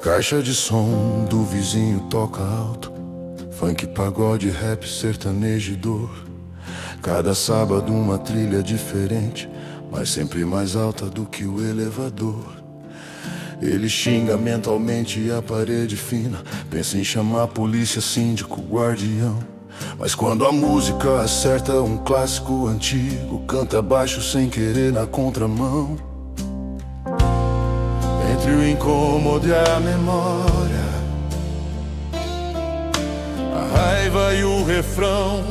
Caixa de som do vizinho toca alto, funk, pagode, rap, sertanejo e dor. Cada sábado uma trilha diferente, mas sempre mais alta do que o elevador. Ele xinga mentalmente a parede fina, pensa em chamar a polícia, síndico, guardião. Mas quando a música acerta um clássico antigo, canta baixo sem querer na contramão. Entre o incômodo e a memória, a raiva e o refrão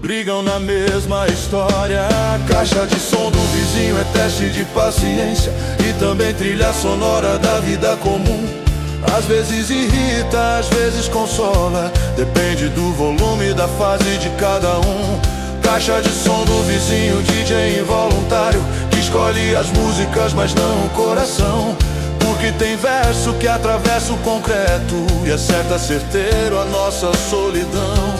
brigam na mesma história. A caixa de som do vizinho é teste de paciência e também trilha sonora da vida comum. Às vezes irrita, às vezes consola, depende do volume e da fase de cada um. Caixa de som do vizinho, DJ involuntário, que escolhe as músicas, mas não o coração. Porque tem verso que atravessa o concreto e acerta certeiro a nossa solidão.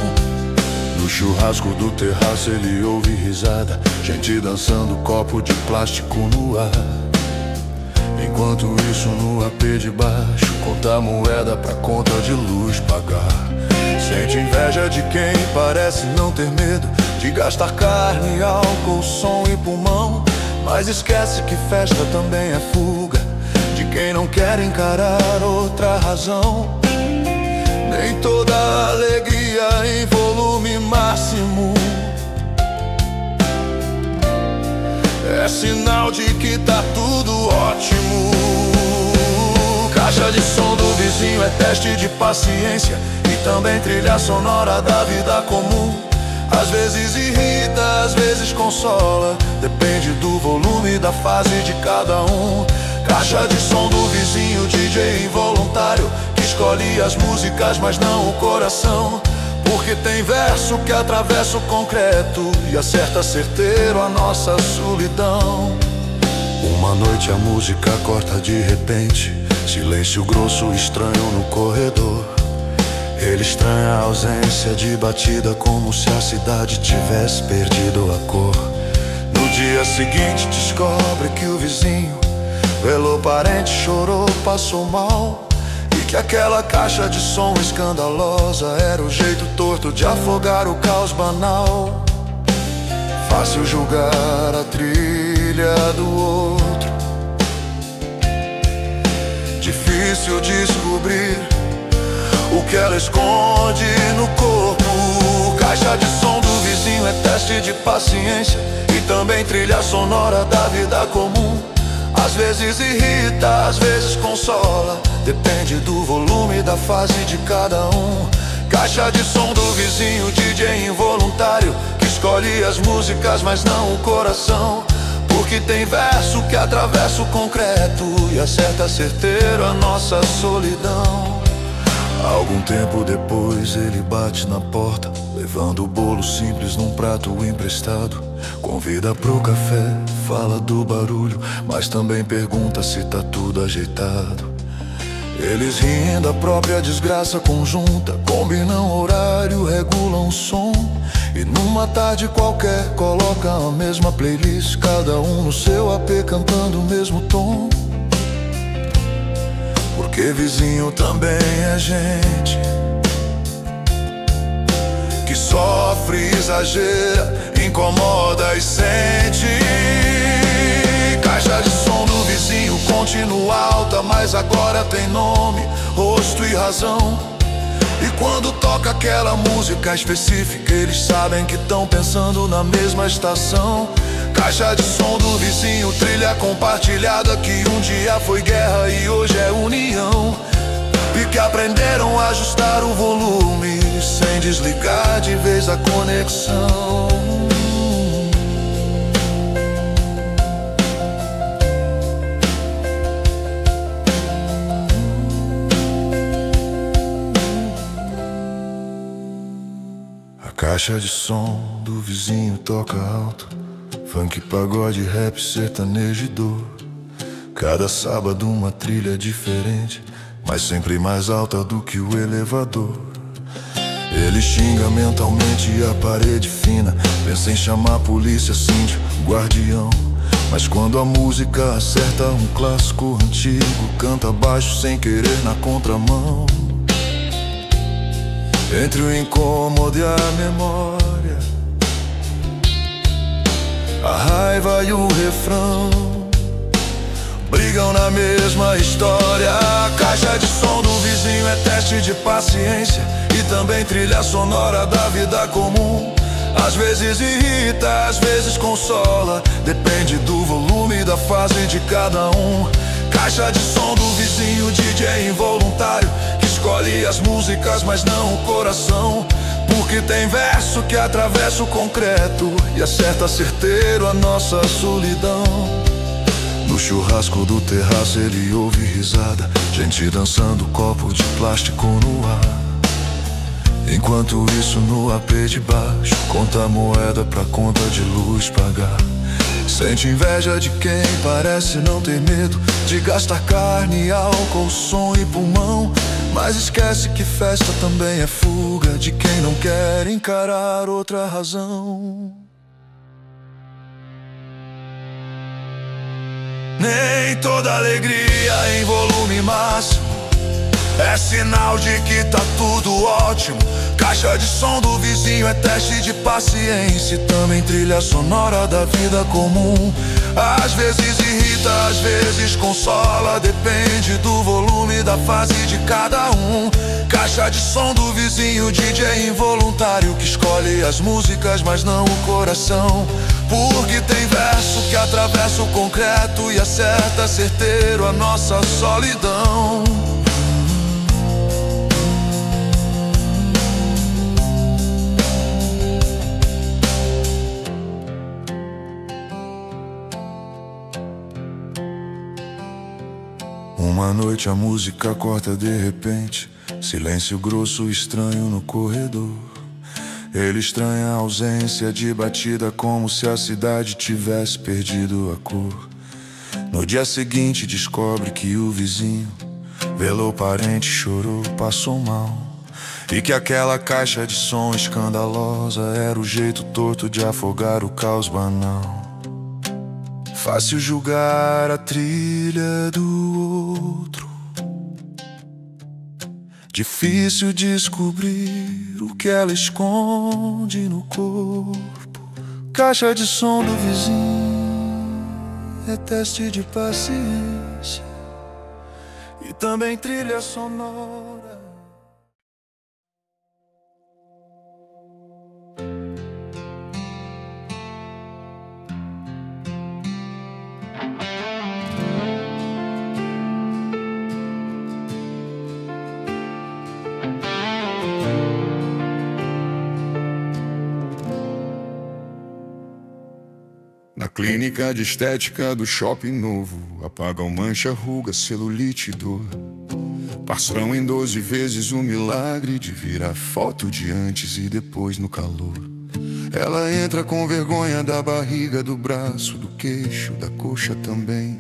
No churrasco do terraço ele ouve risada, gente dançando, copo de plástico no ar. Enquanto isso no AP de baixo, conta moeda pra conta de luz pagar. Sente inveja de quem parece não ter medo de gastar carne, álcool, som e pulmão. Mas esquece que festa também é fuga de quem não quer encarar outra razão. Nem toda alegria em volume máximo é sinal de que tá tudo ótimo. Caixa de som do vizinho é teste de paciência e também trilha sonora da vida comum. Às vezes irrita, às vezes consola, depende do volume e da fase de cada um. Caixa de som do vizinho, DJ involuntário, que escolhe as músicas, mas não o coração. Porque tem verso que atravessa o concreto e acerta certeiro a nossa solidão. Uma noite a música corta de repente, silêncio grosso, estranho no corredor. Ele estranha a ausência de batida, como se a cidade tivesse perdido a cor. No dia seguinte descobre que o vizinho velou parente, chorou, passou mal, e que aquela caixa de som escandalosa era o jeito torto de afogar o caos banal. Fácil julgar a trilha do outro, difícil descobrir o que ela esconde no corpo. Caixa de som do vizinho é teste de paciência e também trilha sonora da vida comum. Às vezes irrita, às vezes consola, depende do volume e da fase de cada um. Caixa de som do vizinho, DJ involuntário, que escolhe as músicas, mas não o coração. Porque tem verso que atravessa o concreto e acerta certeiro a nossa solidão. Algum tempo depois ele bate na porta, levando o bolo simples num prato emprestado. Convida pro café, fala do barulho, mas também pergunta se tá tudo ajeitado. Eles riem da própria desgraça conjunta, combinam horário, regulam o som. E numa tarde qualquer colocam a mesma playlist, cada um no seu AP cantando o mesmo tom. Porque vizinho também é gente que sofre, exagera, incomoda e sente. Caixa de som do vizinho continua alta, mas agora tem nome, rosto e razão. E quando toca aquela música específica, eles sabem que estão pensando na mesma estação. Caixa de som do vizinho, trilha compartilhada que um dia foi guerra e hoje é união. E que aprenderam a ajustar o volume sem desligar de vez a conexão. A caixa de som do vizinho toca alto, funk, pagode, rap, sertanejo e dor. Cada sábado uma trilha diferente, mas sempre mais alta do que o elevador. Ele xinga mentalmente a parede fina, pensa em chamar a polícia, síndico, guardião. Mas quando a música acerta um clássico antigo, canta baixo sem querer na contramão. Entre o incômodo e a memória, a raiva e o refrão brigam na mesma história. A caixa de som do vizinho é teste de paciência e também trilha sonora da vida comum. Às vezes irrita, às vezes consola, depende do volume e da fase de cada um. Caixa de som do vizinho, DJ involuntário, que escolhe as músicas, mas não o coração. Porque tem verso que atravessa o concreto e acerta certeiro a nossa solidão. No churrasco do terraço ele ouve risada, gente dançando, copo de plástico no ar. Enquanto isso no AP de baixo, conta moeda pra conta de luz pagar. Sente inveja de quem parece não ter medo de gastar carne, álcool, som e pulmão. Mas esquece que festa também é fuga de quem não quer encarar outra razão. Nem toda alegria em volume máximo é sinal de que tá tudo ótimo. Caixa de som do vizinho é teste de paciência e também trilha sonora da vida comum. Às vezes irrita, às vezes consola, depende do volume da fase de cada um. Caixa de som do vizinho, DJ involuntário, que escolhe as músicas, mas não o coração. Porque tem verso que atravessa o concreto e acerta certeiro a nossa solidão. Uma noite a música corta de repente, silêncio grosso estranho no corredor. Ele estranha a ausência de batida, como se a cidade tivesse perdido a cor. No dia seguinte descobre que o vizinho velou parente, chorou, passou mal, e que aquela caixa de som escandalosa era o jeito torto de afogar o caos banal. Fácil julgar a trilha do outro, difícil descobrir o que ela esconde no corpo. Caixa de som do vizinho é teste de paciência e também trilha sonora. Na clínica de estética do shopping novo, apagam mancha, ruga, celulite e dor. Passam em 12 vezes o milagre de virar foto de antes e depois no calor. Ela entra com vergonha da barriga, do braço, do queixo, da coxa também.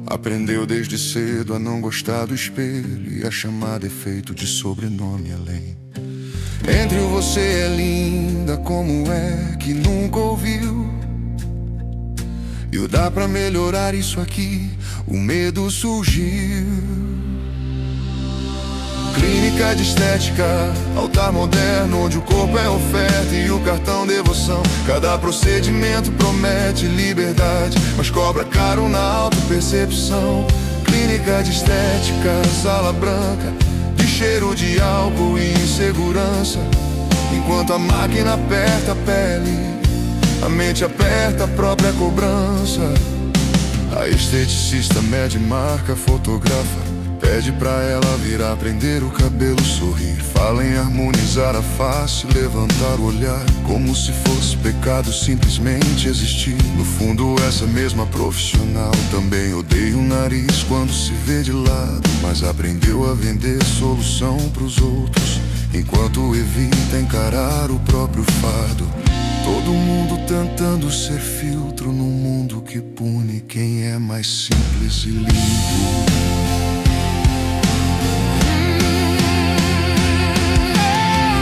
Aprendeu desde cedo a não gostar do espelho e a chamar defeito de sobrenome além. Entre o você é linda, como é que nunca ouviu? E o dá pra melhorar isso aqui, o medo surgiu. Clínica de estética, altar moderno, onde o corpo é oferta e o cartão devoção. Cada procedimento promete liberdade, mas cobra caro na autopercepção. Clínica de estética, sala branca, de cheiro de álcool e insegurança. Enquanto a máquina aperta a pele, a mente aperta a própria cobrança. A esteticista mede, marca, fotografa, pede pra ela virar, prender o cabelo, sorrir. Fala em harmonizar a face, levantar o olhar, como se fosse pecado simplesmente existir. No fundo essa mesma profissional também odeia o nariz quando se vê de lado, mas aprendeu a vender solução pros outros, enquanto evita encarar o próprio fardo. Todo mundo tentando ser filtro num mundo que pune quem é mais simples e limpo.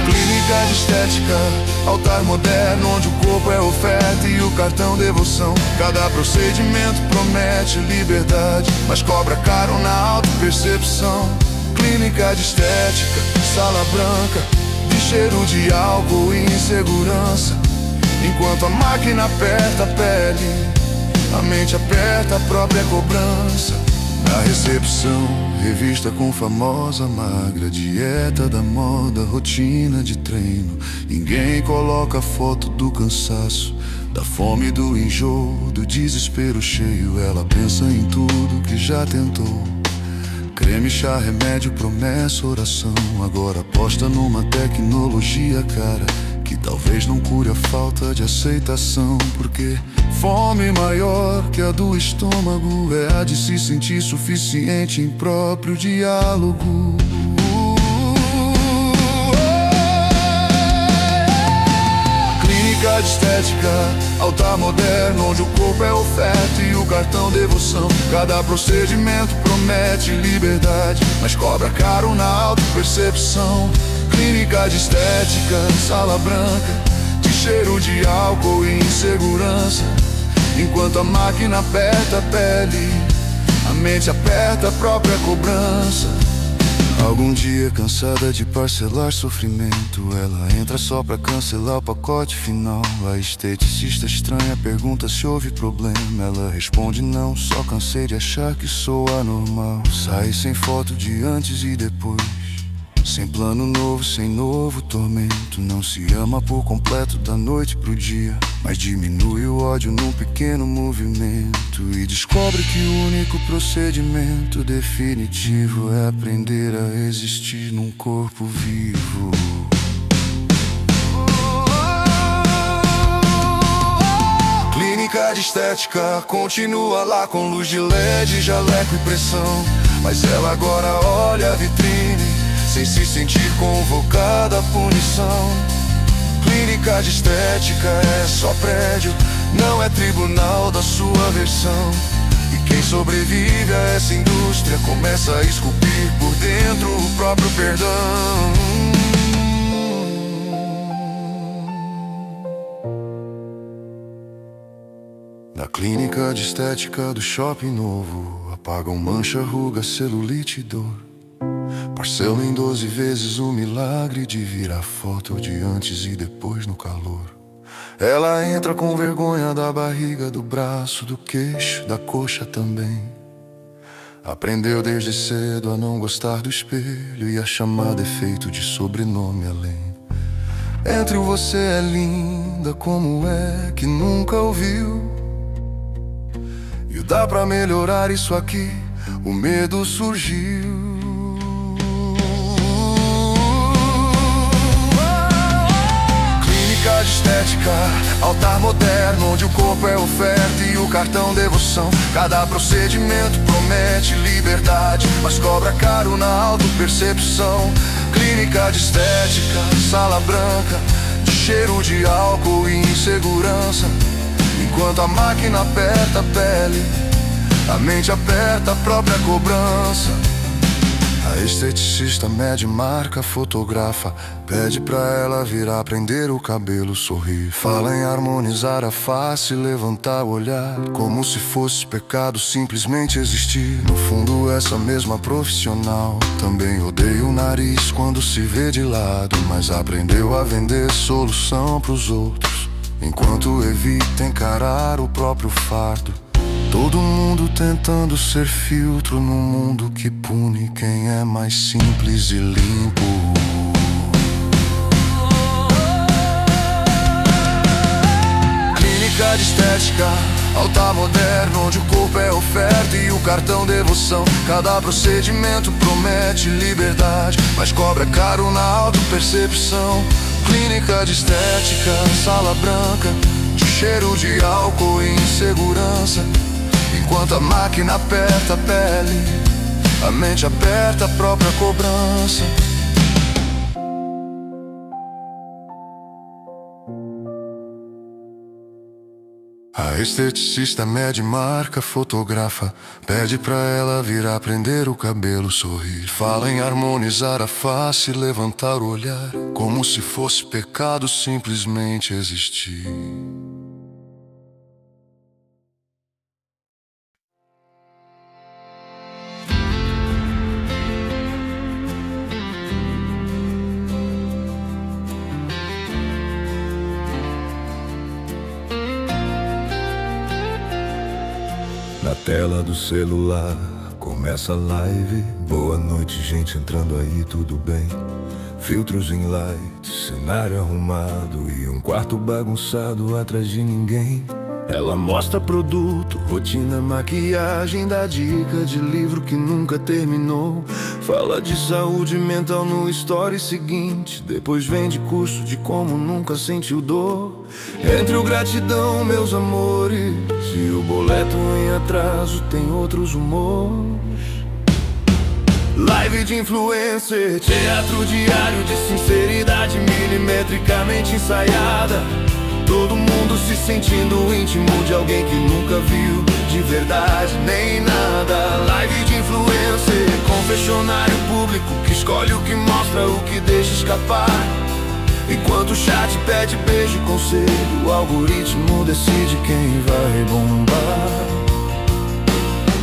Clínica de estética, altar moderno onde o corpo é oferta e o cartão devoção. Cada procedimento promete liberdade, mas cobra caro na autopercepção. Clínica de estética, sala branca, de cheiro de álcool e insegurança. Enquanto a máquina aperta a pele, a mente aperta a própria cobrança. Na recepção, revista com famosa magra, dieta da moda, rotina de treino. Ninguém coloca foto do cansaço, da fome, do enjoo, do desespero cheio. Ela pensa em tudo que já tentou: creme, chá, remédio, promessa, oração. Agora aposta numa tecnologia cara que talvez não cure a falta de aceitação. Porque fome maior que a do estômago é a de se sentir suficiente em próprio diálogo. Clínica de estética, altar moderno onde o corpo é oferta e o cartão devoção. Cada procedimento promete liberdade, mas cobra caro na autopercepção. Clínica de estética, sala branca, de cheiro de álcool e insegurança. Enquanto a máquina aperta a pele, a mente aperta a própria cobrança. Algum dia, cansada de parcelar sofrimento, ela entra só pra cancelar o pacote final. A esteticista estranha pergunta se houve problema. Ela responde não, só cansei de achar que sou anormal. Sai sem foto de antes e depois, sem plano novo, sem novo tormento. Não se ama por completo da noite pro dia, mas diminui o ódio num pequeno movimento. E descobre que o único procedimento definitivo é aprender a existir num corpo vivo. Clínica de estética continua lá com luz de LED, jaleco e pressão. Mas ela agora olha a vitrine sem se sentir convocada à punição. Clínica de estética é só prédio, não é tribunal da sua versão. E quem sobrevive a essa indústria começa a esculpir por dentro o próprio perdão. Na clínica de estética do shopping novo, apagam mancha, ruga, celulite e dor. Parcela em 12 vezes o milagre de virar foto de antes e depois no calor. Ela entra com vergonha da barriga, do braço, do queixo, da coxa também. Aprendeu desde cedo a não gostar do espelho e a chamar defeito de sobrenome além. Entre o você é linda, como é que nunca ouviu? E o dá pra melhorar isso aqui, o medo surgiu. Clínica de estética, altar moderno onde o corpo é oferta e o cartão devoção. Cada procedimento promete liberdade, mas cobra caro na autopercepção. Clínica de estética, sala branca, de cheiro de álcool e insegurança. Enquanto a máquina aperta a pele, a mente aperta a própria cobrança. A esteticista mede, marca, fotografa, pede pra ela virar, prender o cabelo, sorrir. Fala em harmonizar a face, levantar o olhar, como se fosse pecado simplesmente existir. No fundo essa mesma profissional também odeia o nariz quando se vê de lado, mas aprendeu a vender solução pros outros, enquanto evita encarar o próprio fardo. Todo mundo tentando ser filtro num mundo que pune quem é mais simples e limpo. Clínica de estética, altar moderno onde o corpo é oferta e o cartão devoção. Cada procedimento promete liberdade, mas cobra caro na autopercepção. Clínica de estética, sala branca, de cheiro de álcool e insegurança. Enquanto a máquina aperta a pele, a mente aperta a própria cobrança. A A esteticista mede, marca, fotografa, pede pra ela vir aprender o cabelo, sorrir. Fala em harmonizar a face, levantar o olhar, como se fosse pecado simplesmente existir. Na tela do celular, começa a live. Boa noite, gente entrando aí, tudo bem? Filtros em light, cenário arrumado e um quarto bagunçado atrás de ninguém. Ela mostra produto, rotina, maquiagem, dá dica de livro que nunca terminou. Fala de saúde mental no story seguinte, depois vende curso de como nunca sentiu dor. Entre o gratidão, meus amores, e o boleto em atraso tem outros humores. Live de influencer, teatro diário de sinceridade milimetricamente ensaiada. Todo mundo se sentindo íntimo de alguém que nunca viu de verdade nem nada. Live de influencer, confessionário público que escolhe o que mostra, o que deixa escapar. Enquanto o chat pede beijo e conselho, o algoritmo decide quem vai bombar.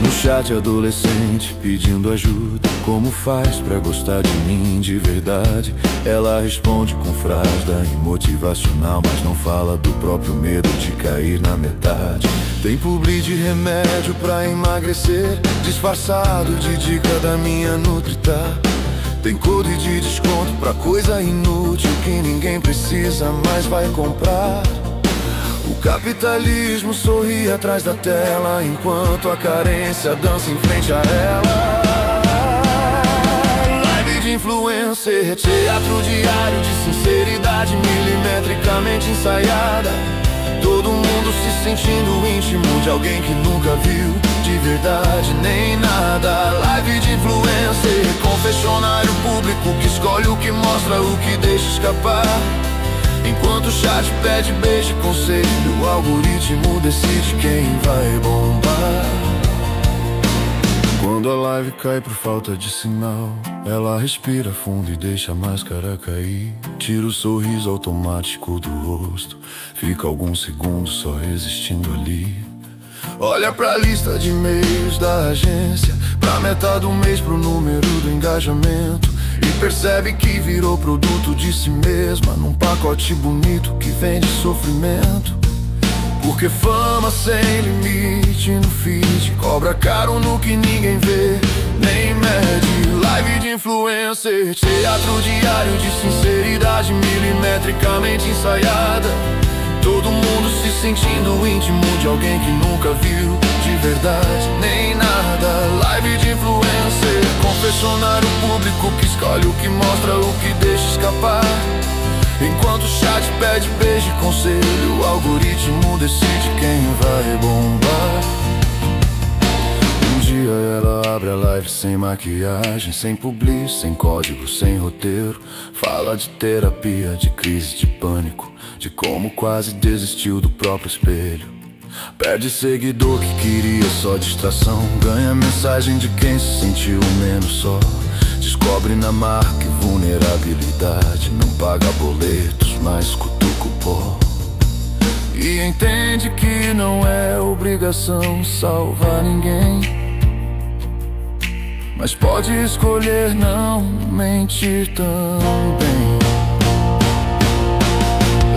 No chat adolescente pedindo ajuda, como faz pra gostar de mim de verdade? Ela responde com frasda e motivacional, mas não fala do próprio medo de cair na metade. Tem publi de remédio pra emagrecer, disfarçado de dica da minha Nutritar. Tem code de desconto pra coisa inútil que ninguém precisa, mas vai comprar. O capitalismo sorri atrás da tela, enquanto a carência dança em frente a ela. Live de influencer, teatro diário de sinceridade milimetricamente ensaiada. Todo mundo se sentindo íntimo de alguém que nunca viu de verdade nem nada. Live de influencer, confessionário público que escolhe o que mostra, o que deixa escapar. Enquanto o chat pede beijo e conselho, o algoritmo decide quem vai bombar. Quando a live cai por falta de sinal, ela respira fundo e deixa a máscara cair. Tira o sorriso automático do rosto, fica alguns segundos só existindo ali. Olha pra lista de e-mails da agência, pra metade do mês, pro número do engajamento, e percebe que virou produto de si mesma, num pacote bonito que vende sofrimento. Porque fama sem limite no feed cobra caro no que ninguém vê nem mede. Live de influencer, teatro diário de sinceridade milimetricamente ensaiada. Todo mundo se sentindo íntimo de alguém que nunca viu de verdade nem nada. Live de influencer, confessionário público que escolhe o que mostra, o que deixa escapar. Enquanto o chat pede beijo e conselho, o algoritmo decide quem vai bombar. Um dia ela abre a live sem maquiagem, sem publi, sem código, sem roteiro. Fala de terapia, de crise de pânico, de como quase desistiu do próprio espelho. Perde seguidor que queria só distração, ganha mensagem de quem se sentiu menos só. Descobre na marca e vulnerabilidade, não paga boletos, mas cutuca o pó. E entende que não é obrigação salvar ninguém, mas pode escolher não mentir também.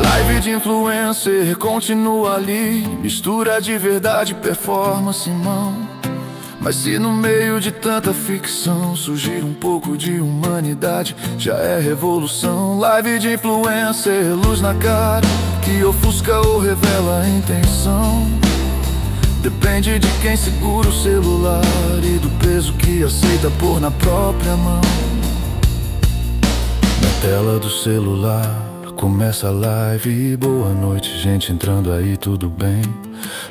Live de influencer continua ali, mistura de verdade, performance em mão. Mas se no meio de tanta ficção surgir um pouco de humanidade, já é revolução. Live de influencer, luz na cara, que ofusca ou revela a intenção. Depende de quem segura o celular e do peso que aceita pôr na própria mão. Na tela do celular começa a live, boa noite, gente entrando aí, tudo bem?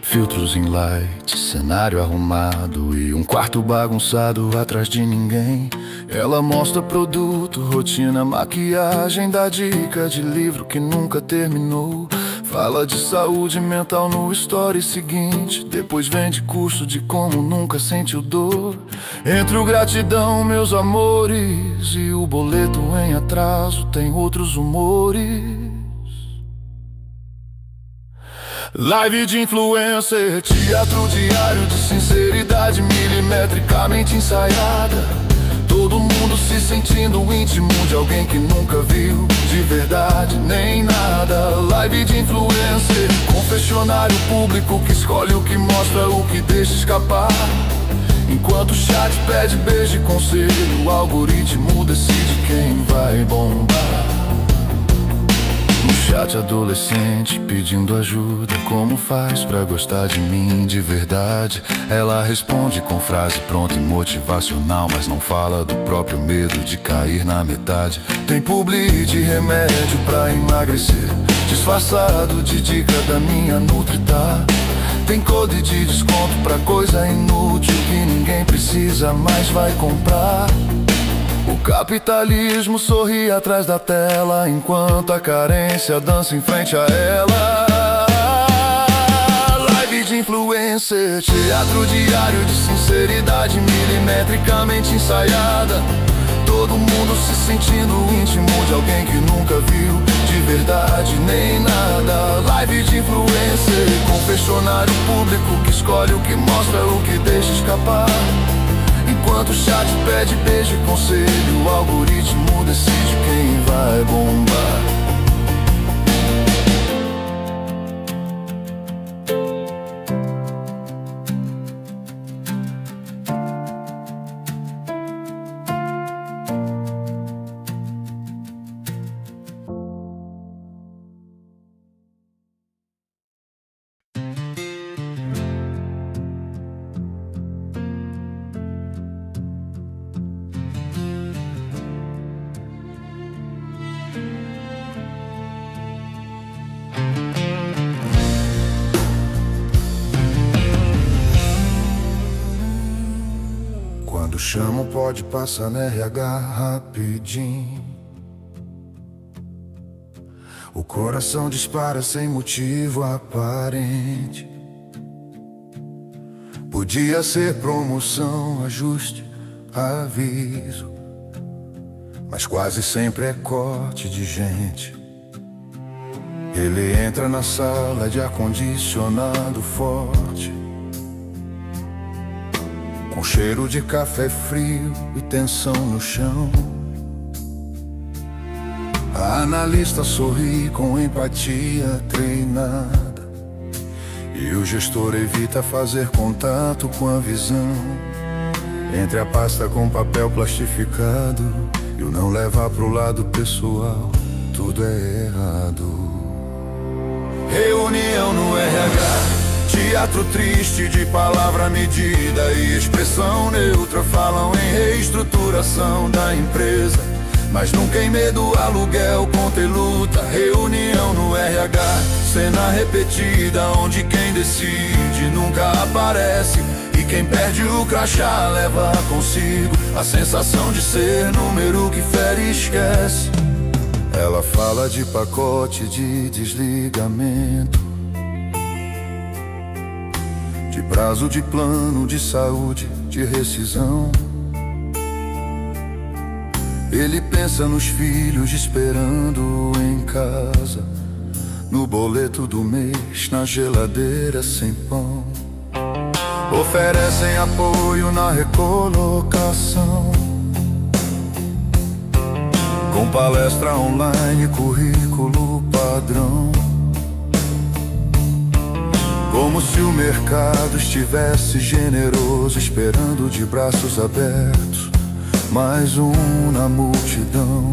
Filtros em light, cenário arrumado e um quarto bagunçado atrás de ninguém. Ela mostra produto, rotina, maquiagem, dá dica de livro que nunca terminou. Fala de saúde mental no story seguinte. Depois vende curso de como nunca sentiu dor. Entre o gratidão, meus amores, e o boleto em atraso tem outros humores. Live de influencer, teatro diário de sinceridade milimetricamente ensaiada. Todo mundo se sentindo íntimo de alguém que nunca viu de verdade nem nada. Live de influencer, confessionário público que escolhe o que mostra, o que deixa escapar. Enquanto o chat pede beijo e conselho, o algoritmo decide quem vai bombar. No chat adolescente pedindo ajuda, como faz pra gostar de mim de verdade? Ela responde com frase pronta e motivacional, mas não fala do próprio medo de cair na metade. Tem publi de remédio pra emagrecer, disfarçado de dica da minha Nutritá. Tem code de desconto pra coisa inútil que ninguém precisa, mas vai comprar. O capitalismo sorri atrás da tela, enquanto a carência dança em frente a ela. Live de influencer, teatro diário de sinceridade milimetricamente ensaiada. Todo mundo se sentindo íntimo de alguém que nunca viu de verdade nem nada. Live de influencer, confessionário público que escolhe o que mostra, o que deixa escapar. Enquanto o chat pede beijo e conselho, o algoritmo decide quem vai bombar. Quando chamo pode passar na RH rapidinho. O coração dispara sem motivo aparente. Podia ser promoção, ajuste, aviso, mas quase sempre é corte de gente. Ele entra na sala de ar-condicionado forte, com cheiro de café frio e tensão no chão. A analista sorri com empatia treinada, e o gestor evita fazer contato com a visão. Entre a pasta com papel plastificado e o não levar pro lado pessoal, tudo é errado. Reunião no RH, teatro triste de palavra medida e expressão neutra. Falam em reestruturação da empresa, mas nunca em medo, aluguel, conta e luta. Reunião no RH, cena repetida, onde quem decide nunca aparece, e quem perde o crachá leva consigo a sensação de ser número que fere e esquece. Ela fala de pacote de desligamento, de prazo de plano de saúde, de rescisão. Ele pensa nos filhos esperando em casa, no boleto do mês, na geladeira sem pão. Oferecem apoio na recolocação, com palestra online, currículo padrão. Como se o mercado estivesse generoso, esperando de braços abertos mais um na multidão.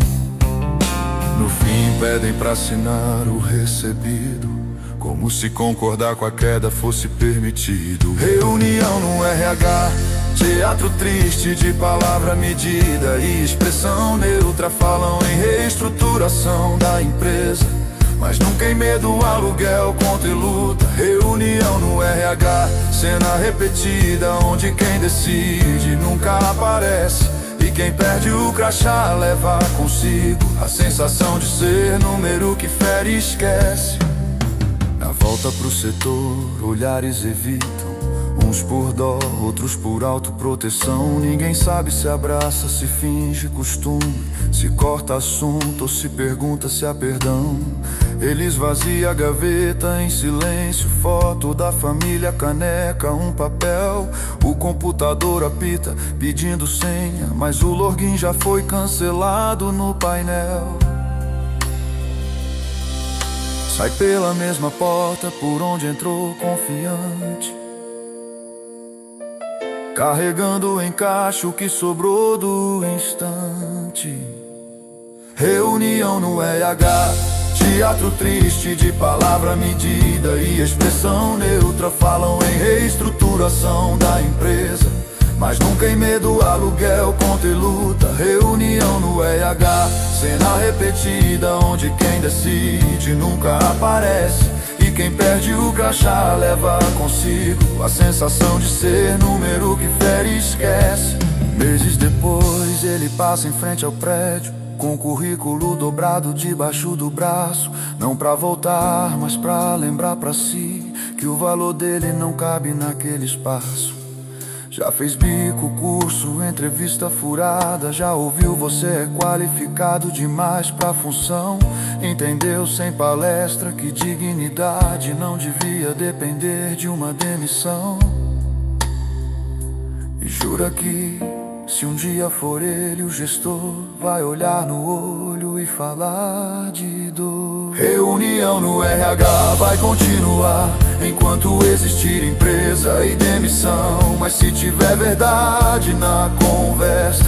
No fim pedem pra assinar o recebido, como se concordar com a queda fosse permitido. Reunião no RH, teatro triste de palavra medida e expressão neutra. Falam em reestruturação da empresa, mas nunca em medo, aluguel, conta e luta. Reunião no RH, cena repetida, onde quem decide nunca aparece, e quem perde o crachá leva consigo a sensação de ser número que fere e esquece. Volta pro setor, olhares evitam. Uns por dó, outros por autoproteção. Ninguém sabe se abraça, se finge costume, se corta assunto ou se pergunta se há perdão. Ele esvazia a gaveta em silêncio. Foto da família, caneca, um papel. O computador apita pedindo senha, mas o login já foi cancelado no painel. Sai pela mesma porta por onde entrou confiante, carregando em caixa o que sobrou do instante. Reunião no RH, teatro triste de palavra medida e expressão neutra. Falam em reestruturação da empresa, mas nunca em medo, aluguel, conta e luta. Reunião no RH, cena repetida onde quem decide nunca aparece. E quem perde o crachá leva consigo a sensação de ser número que fere e esquece. Meses depois ele passa em frente ao prédio, com o currículo dobrado debaixo do braço. Não pra voltar, mas pra lembrar pra si que o valor dele não cabe naquele espaço. Já fez bico, curso, entrevista furada. Já ouviu você é qualificado demais pra função. Entendeu sem palestra que dignidade não devia depender de uma demissão. E jura que se um dia for ele o gestor, vai olhar no olho e falar de dor. Reunião no RH vai continuar enquanto existir empresa e demissão. Mas se tiver verdade na conversa,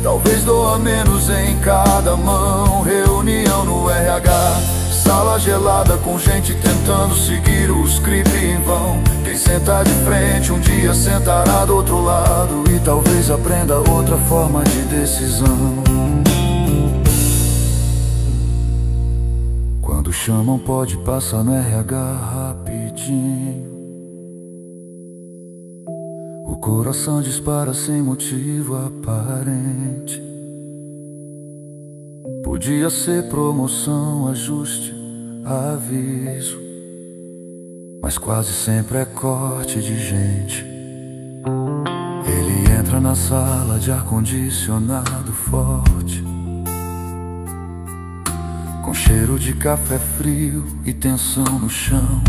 talvez doa menos em cada mão. Reunião no RH, sala gelada com gente tentando seguir o script em vão. Quem senta de frente um dia sentará do outro lado e talvez aprenda outra forma de decisão. Quando chamam pode passar no RH rapidinho. O coração dispara sem motivo aparente. Podia ser promoção, ajuste, aviso, mas quase sempre é corte de gente. Ele entra na sala de ar-condicionado forte, com cheiro de café frio e tensão no chão.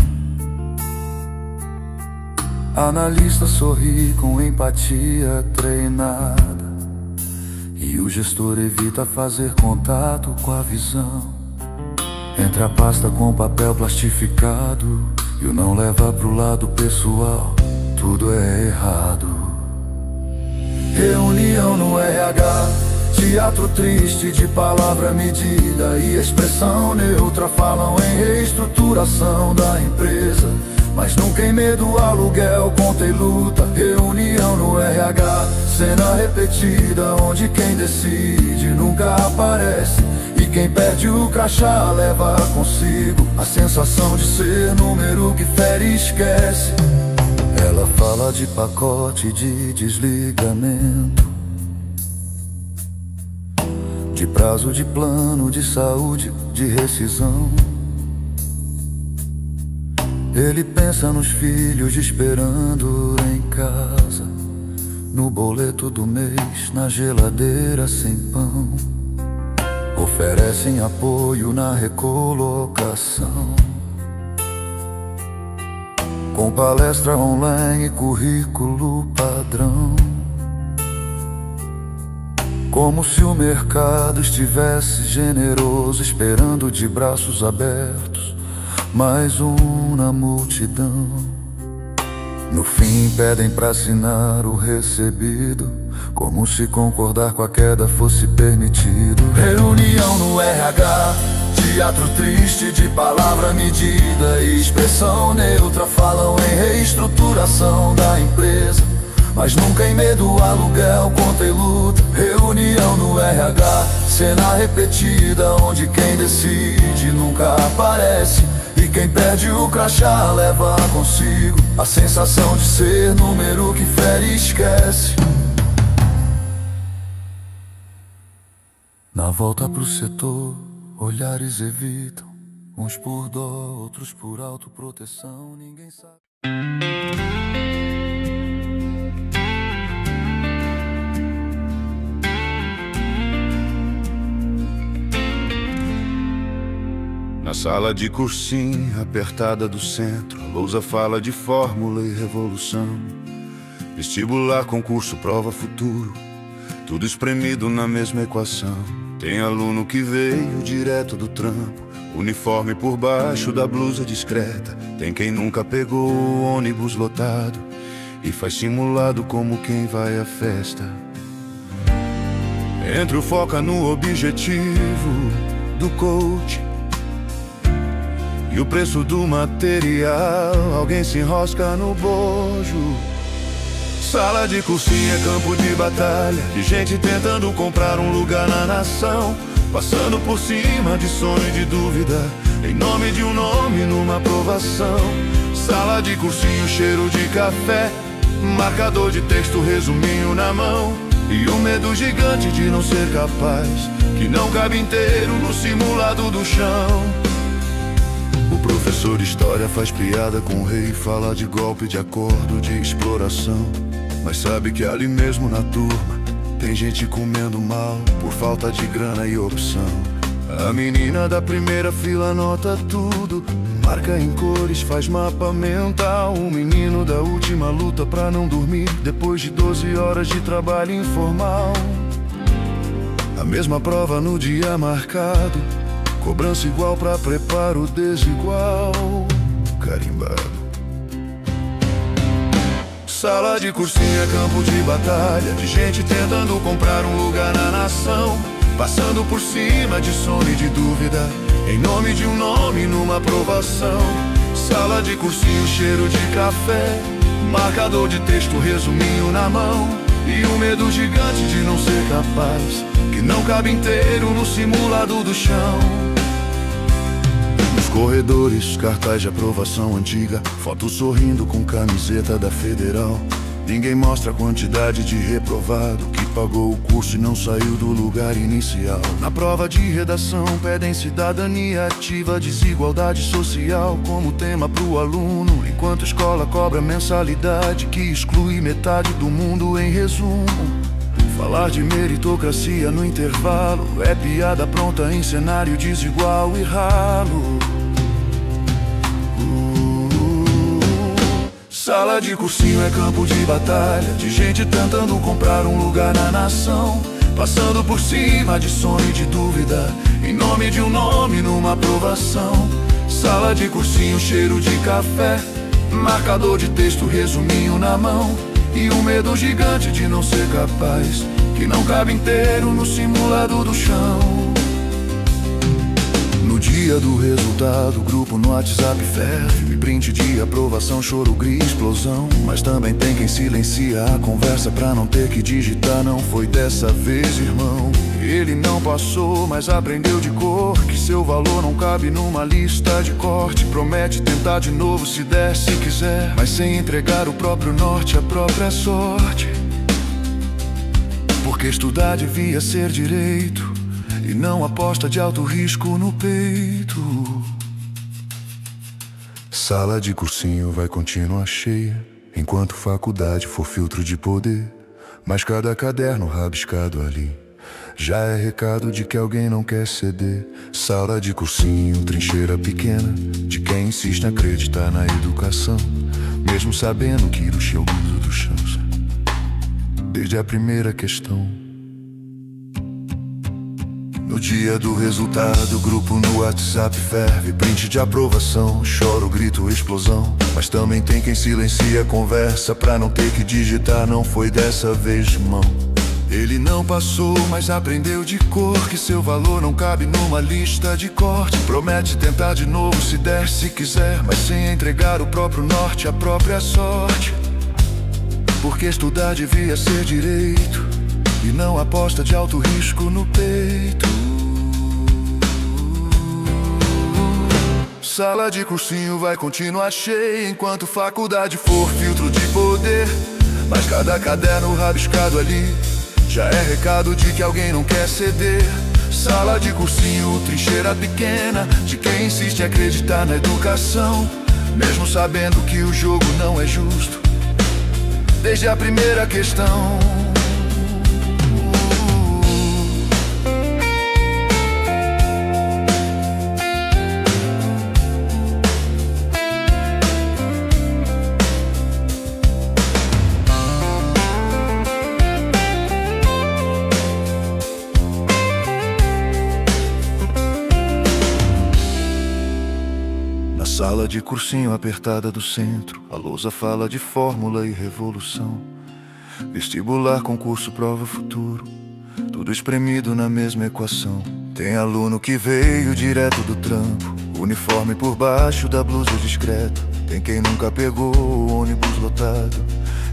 Analista sorri com empatia treinada, e o gestor evita fazer contato com a visão. Entre a pasta com papel plastificado e o não leva pro lado pessoal, tudo é errado. Reunião no RH, teatro triste de palavra medida e expressão neutra. Falam em reestruturação da empresa, mas nunca em medo, aluguel, conta e luta. Reunião no RH, cena repetida onde quem decide nunca aparece. E quem perde o crachá leva consigo a sensação de ser número que fere e esquece. Ela fala de pacote de desligamento, de prazo de plano de saúde, de rescisão. Ele pensa nos filhos esperando em casa, no boleto do mês, na geladeira sem pão. Oferecem apoio na recolocação, com palestra online e currículo padrão. Como se o mercado estivesse generoso, esperando de braços abertos mais um na multidão. No fim pedem pra assinar o recebido, como se concordar com a queda fosse permitido. Reunião no RH, teatro triste de palavra medida e expressão neutra. Falam em reestruturação da empresa, mas nunca em medo, aluguel, conta e luta. Reunião no RH, cena repetida onde quem decide nunca aparece. E quem perde o crachá leva consigo a sensação de ser número que fere e esquece. Na volta pro setor, olhares evitam. Uns por dó, outros por autoproteção, ninguém sabe. Na sala de cursinho, apertada do centro, a lousa fala de fórmula e revolução. Vestibular, concurso, prova, futuro, tudo espremido na mesma equação. Tem aluno que veio direto do trampo, uniforme por baixo da blusa discreta. Tem quem nunca pegou o ônibus lotado e faz simulado como quem vai à festa. Entre o foca no objetivo do coach e o preço do material, alguém se enrosca no bojo. Sala de cursinho é campo de batalha, de gente tentando comprar um lugar na nação, passando por cima de sonho e de dúvida, em nome de um nome numa aprovação. Sala de cursinho, cheiro de café, marcador de texto, resuminho na mão, e um medo gigante de não ser capaz, que não cabe inteiro no simulado do chão. O professor de história faz piada com o rei, fala de golpe, de acordo, de exploração, mas sabe que ali mesmo na turma tem gente comendo mal por falta de grana e opção. A menina da primeira fila anota tudo, marca em cores, faz mapa mental. O menino da última luta pra não dormir depois de 12 horas de trabalho informal. A mesma prova no dia marcado, cobrança igual pra preparo desigual, carimbado. Sala de cursinho é campo de batalha, de gente tentando comprar um lugar na nação, passando por cima de sono e de dúvida, em nome de um nome numa aprovação. Sala de cursinho, cheiro de café, marcador de texto, resuminho na mão, e um medo gigante de não ser capaz, que não cabe inteiro no simulado do chão. Nos corredores, cartaz de aprovação antiga, foto sorrindo com camiseta da Federal. Ninguém mostra a quantidade de reprovado que pagou o curso e não saiu do lugar inicial. Na prova de redação pedem cidadania ativa, desigualdade social como tema pro aluno, enquanto a escola cobra mensalidade que exclui metade do mundo. Em resumo, falar de meritocracia no intervalo é piada pronta em cenário desigual e ralo. Sala de cursinho é campo de batalha, de gente tentando comprar um lugar na nação, passando por cima de sonho e de dúvida, em nome de um nome numa aprovação. Sala de cursinho, cheiro de café, marcador de texto, resuminho na mão, e um medo gigante de não ser capaz, que não cabe inteiro no simulado do chão. No dia do resultado, o grupo no WhatsApp ferve, print de aprovação, choro, grito, explosão. Mas também tem quem silencia a conversa pra não ter que digitar. Não foi dessa vez, irmão. Ele não passou, mas aprendeu de cor que seu valor não cabe numa lista de corte. Promete tentar de novo se der, se quiser, mas sem entregar o próprio norte, a própria sorte. Porque estudar devia ser direito e não aposta de alto risco no peito. Sala de cursinho vai continuar cheia, enquanto faculdade for filtro de poder. Mas cada caderno rabiscado ali já é recado de que alguém não quer ceder. Sala de cursinho, trincheira pequena de quem insiste em acreditar na educação, mesmo sabendo que luxo é o mundo do chão. Desde a primeira questão. No dia do resultado, o grupo no WhatsApp ferve, print de aprovação, choro, grito, explosão. Mas também tem quem silencia a conversa pra não ter que digitar. Não foi dessa vez, irmão. Ele não passou, mas aprendeu de cor que seu valor não cabe numa lista de corte. Promete tentar de novo se der, se quiser, mas sem entregar o próprio norte, a própria sorte. Porque estudar devia ser direito e não aposta de alto risco no peito. Sala de cursinho vai continuar cheia enquanto faculdade for filtro de poder. Mas cada caderno rabiscado ali já é recado de que alguém não quer ceder. Sala de cursinho, trincheira pequena de quem insiste em acreditar na educação, mesmo sabendo que o jogo não é justo desde a primeira questão. Sala de cursinho apertada do centro, a lousa fala de fórmula e revolução. Vestibular, concurso, prova, futuro, tudo espremido na mesma equação. Tem aluno que veio direto do trampo, uniforme por baixo da blusa discreto. Tem quem nunca pegou o ônibus lotado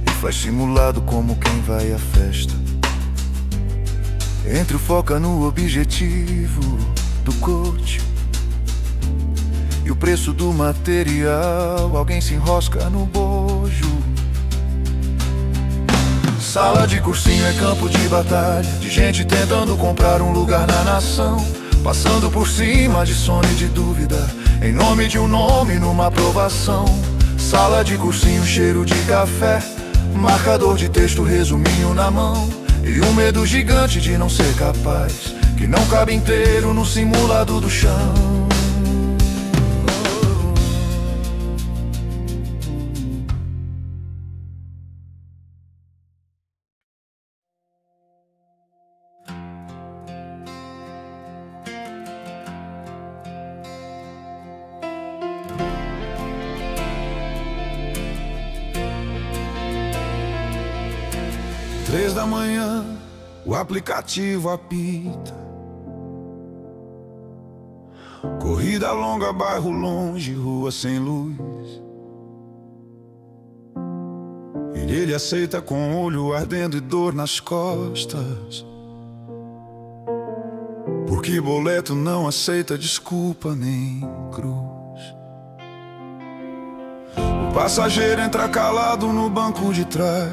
e faz simulado como quem vai à festa. Entre o foca no objetivo do coach e o preço do material, alguém se enrosca no bojo. Sala de cursinho é campo de batalha, de gente tentando comprar um lugar na nação, passando por cima de sono e de dúvida, em nome de um nome numa aprovação. Sala de cursinho, cheiro de café, marcador de texto, resuminho na mão, e um medo gigante de não ser capaz, que não cabe inteiro no simulado do chão. 3 da manhã, o aplicativo apita. Corrida longa, bairro longe, rua sem luz. E ele aceita com o olho ardendo e dor nas costas, porque boleto não aceita desculpa nem cruz. O passageiro entra calado no banco de trás.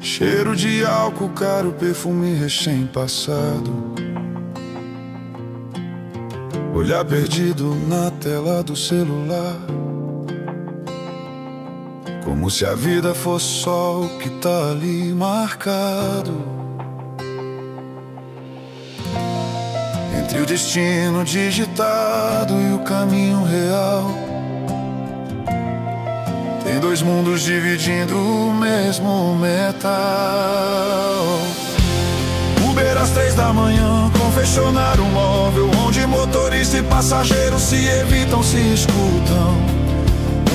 Cheiro de álcool caro, perfume recém-passado. Olhar perdido na tela do celular, como se a vida fosse só o que tá ali marcado. Entre o destino digitado e o caminho real, tem 2 mundos dividindo o mesmo metal. Uber às 3 da manhã, confessionário móvel, onde motorista e passageiro se evitam, se escutam.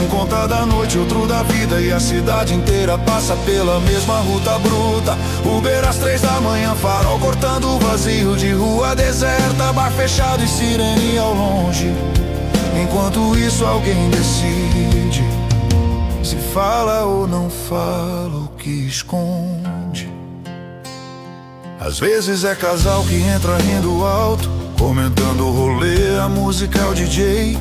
Um conta da noite, outro da vida, e a cidade inteira passa pela mesma ruta bruta. Uber às 3 da manhã, farol cortando o vazio de rua deserta, bar fechado e sirene ao longe. Enquanto isso alguém decide se fala ou não fala, o que esconde. Às vezes é casal que entra rindo alto, comentando o rolê, a música é o DJ.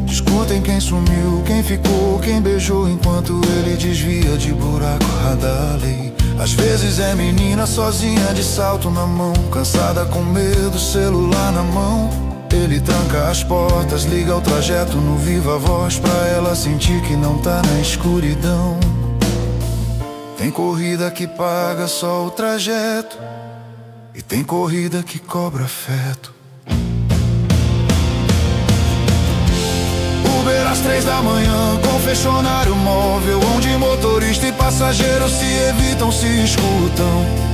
Discutem quem sumiu, quem ficou, quem beijou, enquanto ele desvia de buraco da lei. Às vezes é menina sozinha de salto na mão, cansada com medo, celular na mão. Ele tranca as portas, liga o trajeto no viva voz, pra ela sentir que não tá na escuridão. Tem corrida que paga só o trajeto, e tem corrida que cobra afeto. Uber às 3 da manhã, confessionário móvel, onde motorista e passageiro se evitam, se escutam.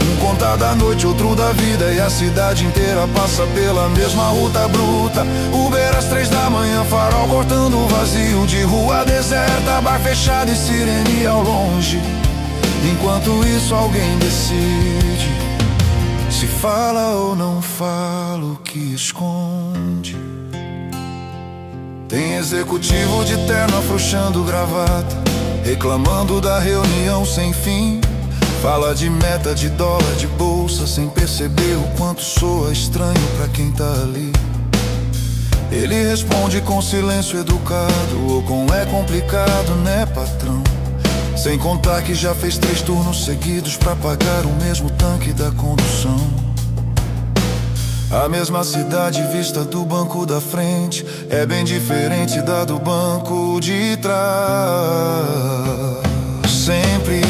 Um conta da noite, outro da vida, e a cidade inteira passa pela mesma ruta bruta. Uber às 3 da manhã, farol cortando o vazio de rua deserta, bar fechado e sirene ao longe. Enquanto isso alguém decide se fala ou não fala, o que esconde. Tem executivo de terno afrouxando gravata, reclamando da reunião sem fim. Fala de meta, de dólar, de bolsa, sem perceber o quanto soa estranho pra quem tá ali. Ele responde com silêncio educado, ou com é complicado, né, patrão? Sem contar que já fez 3 turnos seguidos pra pagar o mesmo tanque da condução. A mesma cidade vista do banco da frente é bem diferente da do banco de trás. Sempre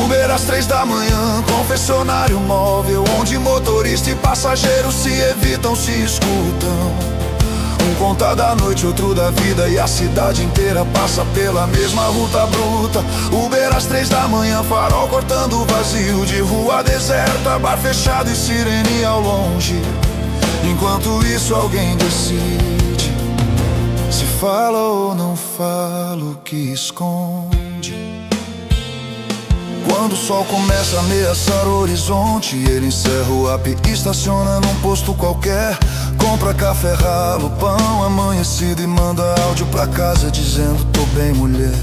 Uber às 3 da manhã, confessionário móvel, onde motorista e passageiro se evitam, se escutam. Um conta da noite, outro da vida, e a cidade inteira passa pela mesma ruta bruta. Uber às 3 da manhã, farol cortando o vazio de rua deserta, bar fechado e sirene ao longe. Enquanto isso alguém decide se fala ou não fala, o que esconde. Quando o sol começa a ameaçar o horizonte, ele encerra o app e estaciona num posto qualquer. Compra café, ralo, pão amanhecido e manda áudio pra casa dizendo: tô bem, mulher.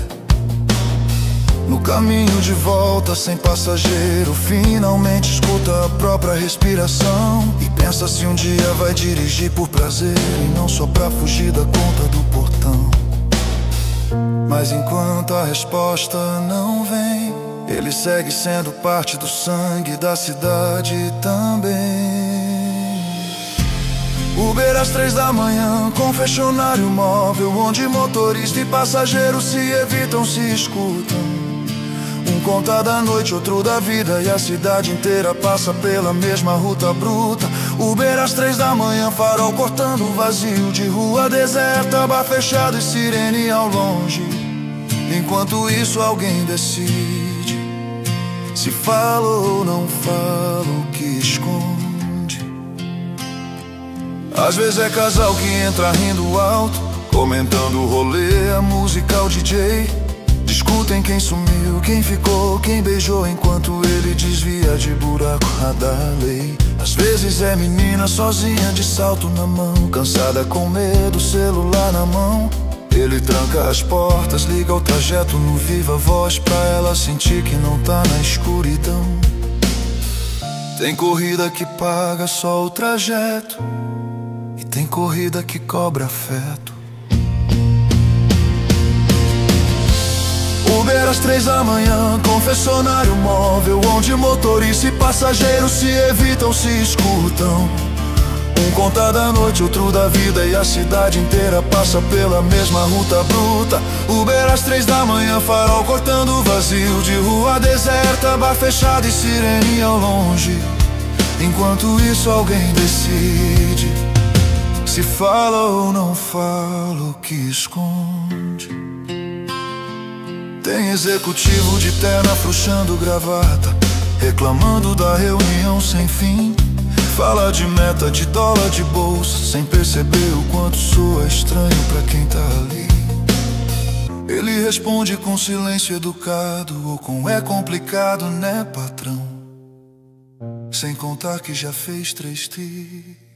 No caminho de volta, sem passageiro, finalmente escuta a própria respiração e pensa se um dia vai dirigir por prazer e não só pra fugir da conta do portão. Mas enquanto a resposta não vem, ele segue sendo parte do sangue da cidade também. Uber às 3 da manhã, confessionário móvel, onde motorista e passageiro se evitam, se escutam. Um conta da noite, outro da vida, e a cidade inteira passa pela mesma ruta bruta. Uber às 3 da manhã, farol cortando o vazio de rua deserta, bar fechado e sirene ao longe. Enquanto isso alguém decide se fala ou não fala, o que esconde. Às vezes é casal que entra rindo alto, comentando o rolê, a música, o DJ. Discutem quem sumiu, quem ficou, quem beijou, enquanto ele desvia de buraco da lei. Às vezes é menina sozinha de salto na mão, cansada com medo, celular na mão. Ele tranca as portas, liga o trajeto no viva voz pra ela sentir que não tá na escuridão. Tem corrida que paga só o trajeto, e tem corrida que cobra afeto. Uber às 3 da manhã, confessionário móvel, onde motorista e passageiro se evitam, se escutam. Um conta da noite, outro da vida, e a cidade inteira passa pela mesma ruta bruta. Uber às 3 da manhã, farol cortando o vazio de rua deserta, bar fechado e sirene ao longe. Enquanto isso alguém decide se fala ou não fala, o que esconde. Tem executivo de terno afrouxando gravata, reclamando da reunião sem fim. Fala de meta, de dólar, de bolsa, sem perceber o quanto soa estranho pra quem tá ali. Ele responde com silêncio educado ou com é complicado, né, patrão? Sem contar que já fez 3 tiros.